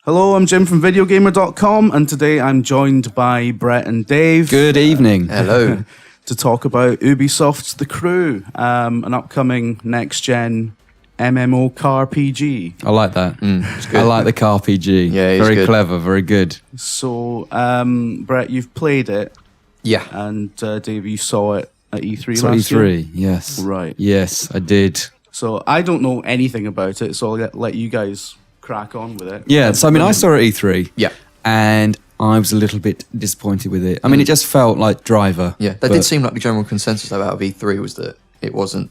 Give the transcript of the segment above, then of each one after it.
Hello, I'm Jim from Videogamer.com, and today I'm joined by Brett and Dave. Good evening. Hello. To talk about Ubisoft's The Crew, an upcoming next-gen MMO car PG. I like that. I like the car PG. Yeah, it's very good. clever, very good. So, Brett, you've played it, Yeah. and Dave, you saw it at E3 So last year? E3, yes. Right. Yes, I did. So I don't know anything about it, so I'll let you guys crack on with it. Yeah, so I mean, I saw it at E3. Yeah. And I was a little bit disappointed with it. I mean, it just felt like Driver. Yeah. That did seem like the general consensus out of E3 was that it wasn't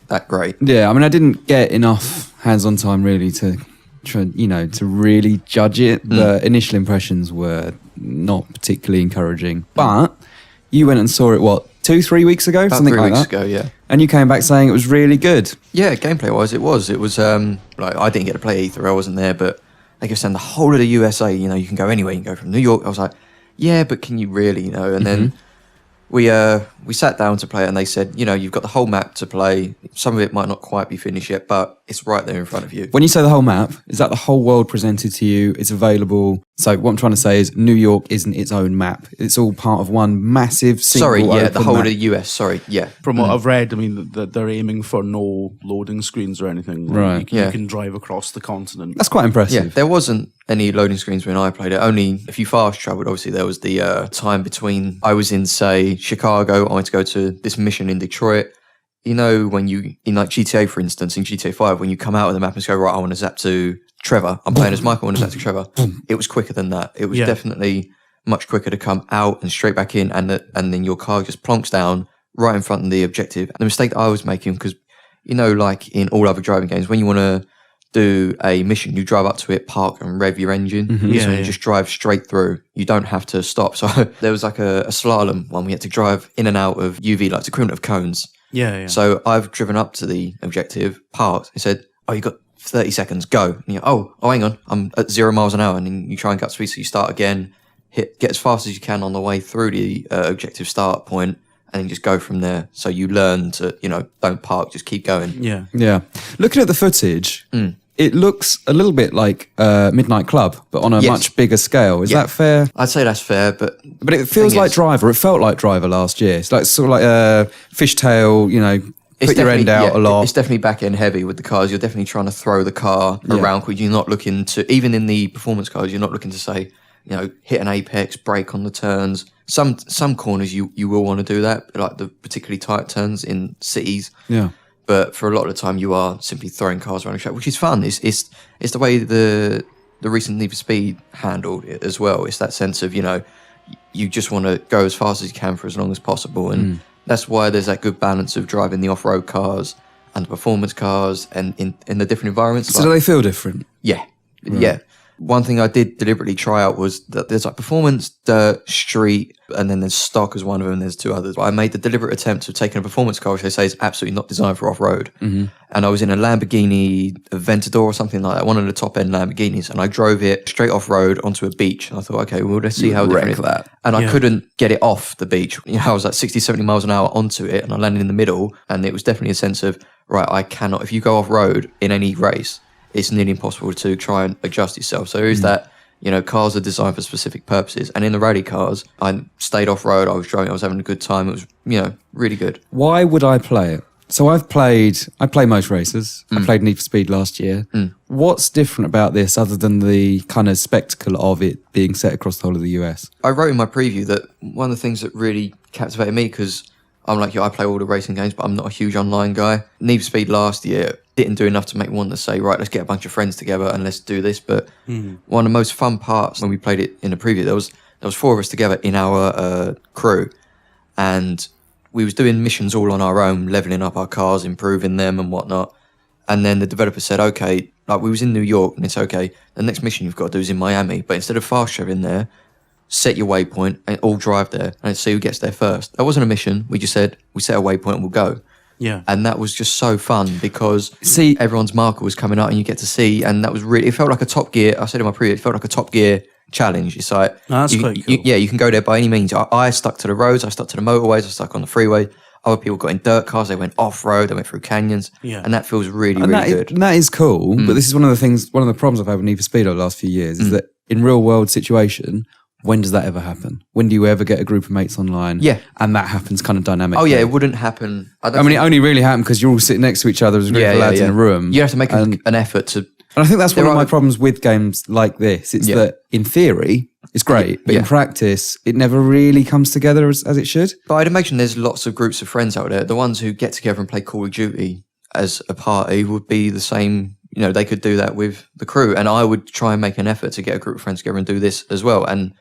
that great. Yeah, I mean, I didn't get enough hands-on time really to try, to really judge it. The initial impressions were not particularly encouraging. But you went and saw it, 2-3 weeks ago? About Something 3 like weeks that. ago, yeah. And you came back saying it was really good. Yeah, gameplay-wise, it was. It was, like, I didn't get to play E3, I wasn't there, but they kept saying the whole of the USA, you can go anywhere, you can go from New York. I was like, yeah, but can you really, And then we sat down to play it, and they said, you've got the whole map to play. Some of it might not quite be finished yet, but it's right there in front of you. When you say the whole map, is that the whole world presented to you? It's available. So what I'm trying to say is New York isn't its own map. It's all part of one massive single Sorry, yeah, the open whole map. of the US, sorry, yeah. From what I've read, I mean, they're aiming for no loading screens or anything. Like, Right. You Yeah. can drive across the continent. That's quite Yeah, impressive. there wasn't any loading screens when I played it. Only if you fast traveled, obviously there was the time between. I was in, say, Chicago. I went to go to this mission in Detroit. When you, in like GTA, for instance, in GTA 5, when you come out of the map and just go, right, I want to zap to Trevor. I'm playing as Michael, I want to zap to Trevor. It was quicker than that. It was definitely much quicker to come out and straight back in, and then your car just plonks down right in front of the objective. And the mistake that I was making, because, like in all other driving games, when you want to do a mission, you drive up to it, park and rev your engine. Yeah, So you yeah. just drive straight through. You don't have to stop. So there was like a slalom one. We had to drive in and out of UV lights, equivalent of cones. Yeah. So I've driven up to the objective, parked. It said, "Oh, you got 30 seconds. Go." And oh, hang on. I'm at 0 miles an hour. And then you try and cut speed. So you start again, get as fast as you can on the way through the objective start point, and then just go from there. So you learn to, don't park, just keep going. Yeah. Yeah. Looking at the footage, it looks a little bit like Midnight Club, but on a Yes. much bigger scale. Is that fair? I'd say that's fair, but But it feels thing like is- Driver. It felt like Driver last year. It's like sort of like a fishtail, put your end out a lot. It's definitely back end heavy with the cars. You're definitely trying to throw the car around quick. You're not looking to, even in the performance cars, you're not looking to say, hit an apex, brake on the turns. Some corners you will want to do that, like the particularly tight turns in cities. Yeah. But for a lot of the time, you are simply throwing cars around the track, which is fun. It's the way the recent Need for Speed handled it as well. It's that sense of, you just want to go as fast as you can for as long as possible. And that's why there's that good balance of driving the off-road cars and the performance cars and in the different environments. So do they feel different? Yeah. Yeah. One thing I did deliberately try out was that there's like performance, dirt, street, and then there's stock as one of them. There's two others. I made the deliberate attempt of taking a performance car, which they say is absolutely not designed for off-road. And I was in a Lamborghini Aventador or something like that, one of the top-end Lamborghinis, and I drove it straight off-road onto a beach. And I thought, okay, well, let's see how different it is. that. And I couldn't get it off the beach. I was like 60, 70 miles an hour onto it, and I landed in the middle, and it was definitely a sense of, right, I cannot, if you go off-road in any race, it's nearly impossible to try and adjust yourself. So there is that, cars are designed for specific purposes. And in the rally cars, I stayed off-road, I was driving, I was having a good time. It was, really good. Why would I play it? So I play most races. I played Need for Speed last year. What's different about this other than the kind of spectacle of it being set across the whole of the US? I wrote in my preview that one of the things that really captivated me, because I'm like you, I play all the racing games, but I'm not a huge online guy. Need for Speed last year didn't do enough to make me want to say, right, let's get a bunch of friends together and let's do this. But one of the most fun parts when we played it in the preview, there was 4 of us together in our crew, and we was doing missions all on our own, leveling up our cars, improving them and whatnot. And then the developer said, okay, like we was in New York, and it's okay, the next mission you've got to do is in Miami, but instead of fast traveling there, set your waypoint and all drive there and see who gets there first. That wasn't a mission. We just said, we set a waypoint and we'll go. Yeah. And that was just so fun because See- everyone's marker was coming out and you get to see, and that was really, it felt like a Top Gear, I said in my preview, it felt like a Top Gear challenge. It's like, That's quite cool. you can go there by any means. I stuck to the roads, I stuck to the motorways, I stuck on the freeway. Other people got in dirt cars, they went off-road, they went through canyons. Yeah. And that feels really, And really that is, good. and that is cool, but this is one of the problems I've had with Need for Speed over the last few years is that in real world situation, when does that ever happen? When do you ever get a group of mates online? Yeah. And that happens kind of dynamically. Oh, yeah, it wouldn't happen. I mean, it only really happened because you're all sitting next to each other as a group of lads in a room. You have to make an effort to. And I think that's one There of my are- problems with games like this. It's that in theory, it's great, but in Yeah. practice, it never really comes together as it should. But I'd imagine there's lots of groups of friends out there. The ones who get together and play Call of Duty as a party would be the same. You know, they could do that with the crew. And I would try and make an effort to get a group of friends together and do this as well. And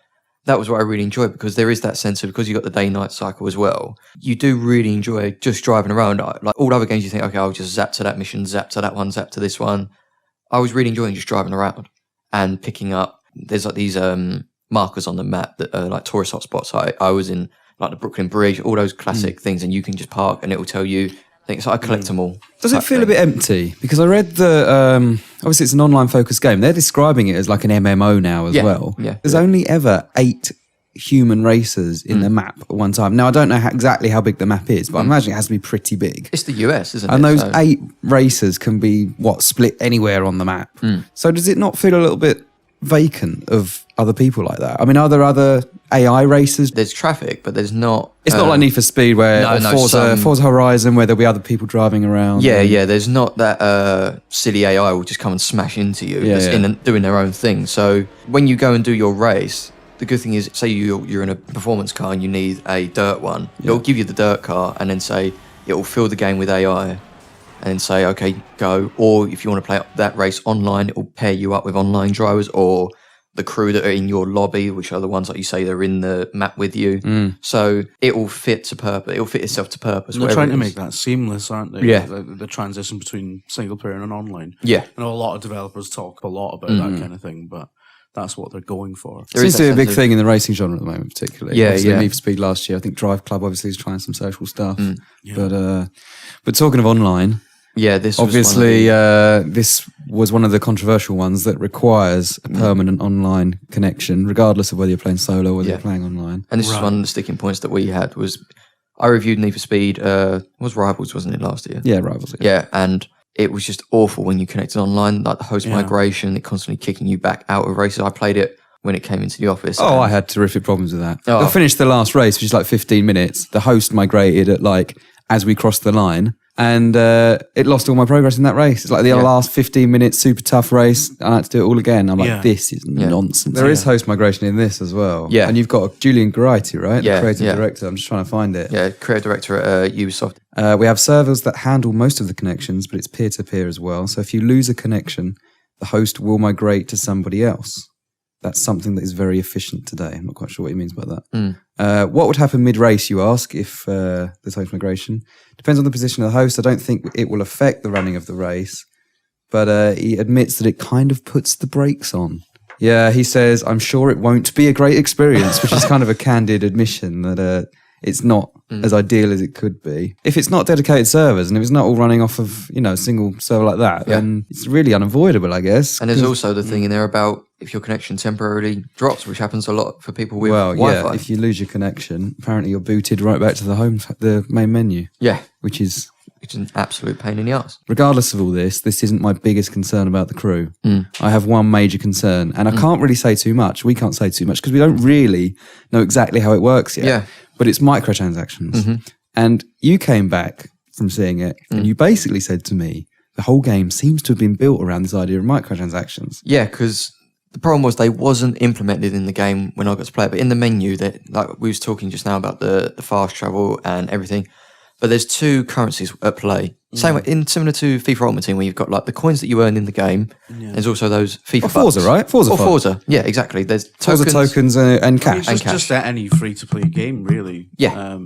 that was what I really enjoyed because there is that sense of, because you got the day-night cycle as well, you do really enjoy just driving around. Like all other games, you think, okay, I'll just zap to that mission, zap to that one, zap to this one. I was really enjoying just driving around and picking up. There's like these markers on the map that are like tourist hotspots. I was in like the Brooklyn Bridge, all those classic things, and you can just park and it will tell you. I think so. I collect them all. Does it feel a bit empty? Because I read that obviously it's an online focused game. They're describing it as like an MMO now as well. Yeah. There's only ever 8 human racers in the map at one time. Now I don't know exactly how big the map is, but I imagine it has to be pretty big. It's the US, isn't it? And those So- 8 racers can be split anywhere on the map. So does it not feel a little bit vacant of other people like that? I mean, are there other AI racers? There's traffic, but there's not. It's not like Need for Speed where no, or no, Forza Horizon where there'll be other people driving around. Yeah. There's not that silly AI will just come and smash into you. Yeah, that's yeah. doing their own thing. So when you go and do your race, the good thing is, say you're in a performance car and you need a dirt one. It'll give you the dirt car and then say it will fill the game with AI. And then say, okay, go. Or if you want to play that race online, it will pair you up with online drivers or the crew that are in your lobby, which are the ones that you say they're in the map with you. So it will fit to purpose. It will fit itself to purpose. They're whatever trying it to is. make that seamless, aren't they? Yeah. The transition between single player and online. Yeah. I know a lot of developers talk a lot about that kind of thing, but that's what they're going for. There Seems is to be a that big sense of- thing in the racing genre at the moment, particularly. Yeah, Obviously, yeah. Need for Speed last year. I think Drive Club obviously is trying some social stuff. But talking of online, Yeah, this was obviously one of this was one of the controversial ones that requires a permanent online connection, regardless of whether you're playing solo or whether Yeah. you're playing online. and this is one of the sticking points that we had was I reviewed Need for Speed. Was Rivals, wasn't it, last year? Yeah, Rivals. Yeah, and it was just awful when you connected online. Like the host migration, it constantly kicking you back out of races. I played it when it came into the office. Oh, and- I had terrific problems with that. Oh. I finished the last race, which is like 15 minutes. The host migrated at as we crossed the line, and it lost all my progress in that race. It's like the last 15 minutes, super tough race. I had to do it all again. I'm like, Yeah. this is nonsense. There is host migration in this as well. Yeah. And you've got Julian Garretti, right? Yeah, The creative yeah. director. I'm just trying to find it. Yeah, creative director at Ubisoft. We have servers that handle most of the connections, but it's peer-to-peer as well. So if you lose a connection, the host will migrate to somebody else. That's something that is very efficient today. I'm not quite sure what he means by that. What would happen mid-race, you ask, if there's host migration? Depends on the position of the host. I don't think it will affect the running of the race, but he admits that it kind of puts the brakes on. Yeah, he says, I'm sure it won't be a great experience, which is kind of a candid admission that it's not as ideal as it could be. If it's not dedicated servers and if it's not all running off of, a single server like that, then it's really unavoidable, I guess. And there's also the thing in there about if your connection temporarily drops, which happens a lot for people with Wi-Fi. if you lose your connection, apparently you're booted right back to the main menu, Yeah, which is, it's an absolute pain in the ass. regardless of all this isn't my biggest concern about the crew. I have one major concern, and I can't really say too much. We can't say too much because we don't really know exactly how it works yet. Yeah. But it's microtransactions. And you came back from seeing it, and you basically said to me, the whole game seems to have been built around this idea of microtransactions. Yeah, because the problem was they wasn't implemented in the game when I got to play it, but in the menu, that like we was talking just now about the fast travel and everything. But there's 2 currencies at play. Same way, similar to FIFA Ultimate Team, where you've got like the coins that you earn in the game. There's also those FIFA Forza, bucks. right? Forza Or Fun. Forza, yeah, exactly. There's Forza tokens and cash. It's cash. just any free-to-play game, really. Yeah.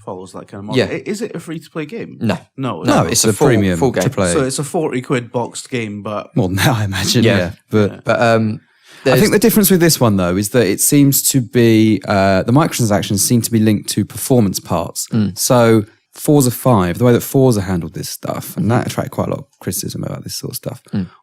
Follows that kind of model. Yeah. Is it a free-to-play game? No. No, No, it's it's a a full premium full game. to play. So it's a 40 quid boxed game, but More than that, I imagine. Yeah. Yeah. But But I think the difference with this one, though, is that it seems to be the microtransactions seem to be linked to performance parts. So Forza 5, the way that Forza handled this stuff, and that attracted quite a lot of criticism about this sort of stuff,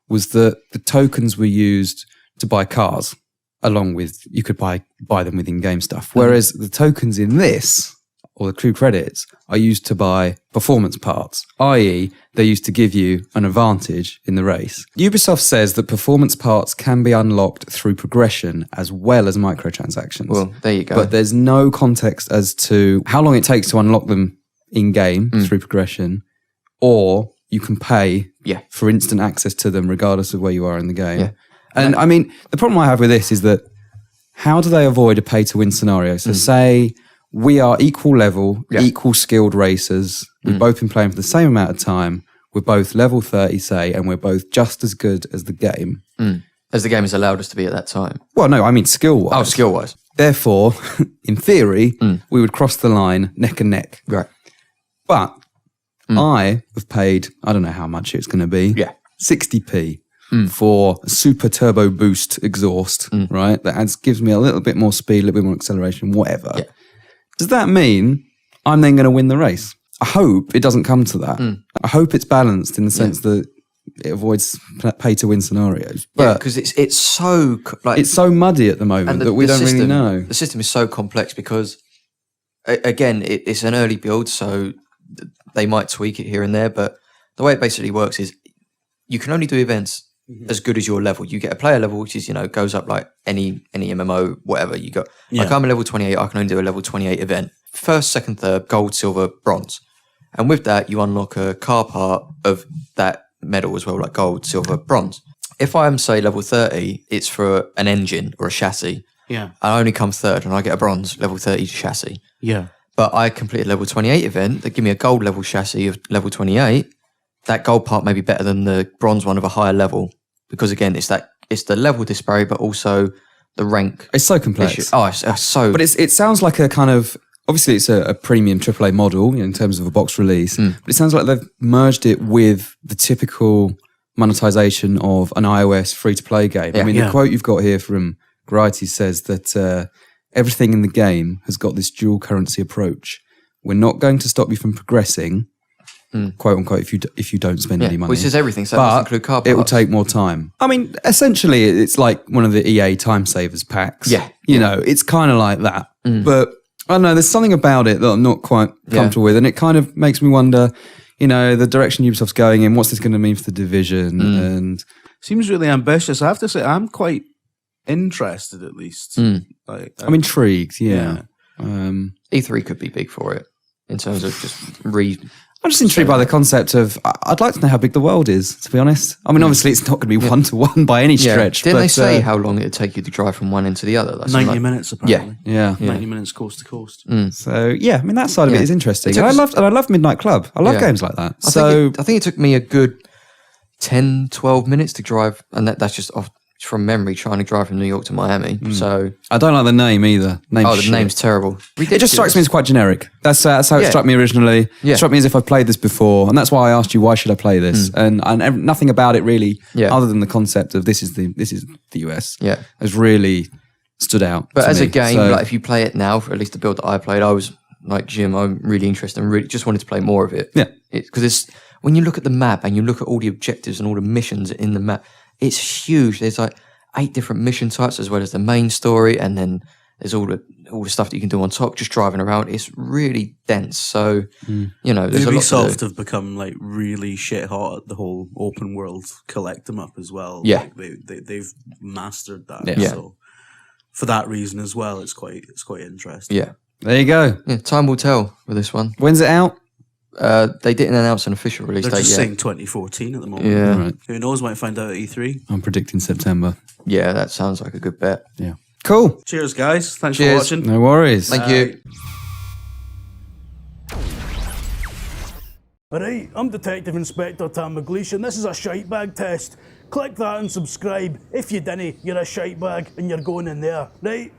was that the tokens were used to buy cars, along with you could buy them with in-game stuff. Whereas the tokens in this or the crew credits are used to buy performance parts, i.e. they're used to give you an advantage in the race. Ubisoft says that performance parts can be unlocked through progression as well as microtransactions. Well, there you go. But there's no context as to how long it takes to unlock them in-game through progression, or you can pay for instant access to them regardless of where you are in the game. Yeah. And I mean, the problem I have with this is that how do they avoid a pay-to-win scenario? So say we are equal level, equal skilled racers. We've both been playing for the same amount of time. We're both level 30, say, and we're both just as good as the game. As the game has allowed us to be at that time. Well, no, I mean skill-wise. Oh, skill-wise. Therefore, in theory, we would cross the line neck and neck. Right. But I have paid, I don't know how much it's going to be, 60p for a super turbo boost exhaust, right? That gives me a little bit more speed, a little bit more acceleration, whatever. Yeah. Does that mean I'm then going to win the race? I hope it doesn't come to that. I hope it's balanced in the sense that it avoids pay-to-win scenarios. But because it's so like it's so muddy at the moment that we don't really know. The system is so complex because, again, it's an early build, so they might tweak it here and there. But the way it basically works is you can only do events as good as your level. You get a player level, which is, goes up like any MMO, whatever you got. Like I'm a level 28, I can only do a level 28 event. First, second, third, gold, silver, bronze. And with that, you unlock a car part of that medal as well, like gold, silver, bronze. If I'm, say, level 30, it's for an engine or a chassis. Yeah. I only come third and I get a bronze level 30 chassis. Yeah. But I completed level 28 event that give me a gold level chassis of level 28. That gold part may be better than the bronze one of a higher level because, again, it's the level disparity, but also the rank. It's so complex. Issue. Oh, it's so. But it sounds like a kind of, obviously it's a premium AAA model in terms of a box release, but it sounds like they've merged it with the typical monetization of an iOS free-to-play game. I mean, the quote you've got here from Variety says that everything in the game has got this dual currency approach. We're not going to stop you from progressing, quote unquote, if you don't spend any money. Which is everything, so it must include car parts. It will take more time. I mean, essentially, it's like one of the EA Time Savers packs. Yeah. You know, it's kind of like that. But I don't know, there's something about it that I'm not quite comfortable with, and it kind of makes me wonder, the direction Ubisoft's going in, what's this going to mean for the Division? And seems really ambitious. I have to say, I'm quite interested, at least. Like, I'm intrigued, E3 could be big for it in terms of just I'm just intrigued by the concept of, I'd like to know how big the world is, to be honest. I mean, obviously it's not going to be one-to-one by any stretch. Didn't they say how long it would take you to drive from one end to the other? That's 90 minutes, apparently. Yeah. 90 minutes coast to coast. So, I mean, that side of it is interesting. And I love Midnight Club. I love games like that. I think it took me a good 10, 12 minutes to drive, and that's just from memory, trying to drive from New York to Miami. So I don't like the name either. The name's terrible. It just strikes me as quite generic. That's how it struck me originally. It struck me as if I've played this before, and that's why I asked you, why should I play this? And nothing about it really, other than the concept of this is the US, has really stood out. But as a game, like if you play it now, for at least the build that I played, I was like Jim. I'm really interested and really just wanted to play more of it. Yeah, because it's when you look at the map and you look at all the objectives and all the missions in the map. It's huge. There's like 8 different mission types as well as the main story, and then there's all the stuff that you can do on top, just driving around. It's really dense. So there's Ubisoft have become like really shit hot at the whole open world collect them up as well. Yeah, like, they've mastered that. Yeah. So for that reason as well, it's quite interesting. Yeah, there you go. Yeah, time will tell with this one. When's it out? They didn't announce an official release date yet. They're just saying 2014 at the moment. Yeah. Right. Who knows, might find out at E3. I'm predicting September. Yeah, that sounds like a good bet. Yeah. Cool. Cheers, guys. Thanks Cheers. for watching. No worries. Thank you. Alright, I'm Detective Inspector Tam McLeish and this is a shite bag test. Click that and subscribe. If you didn't, you're a shite bag and you're going in there, right?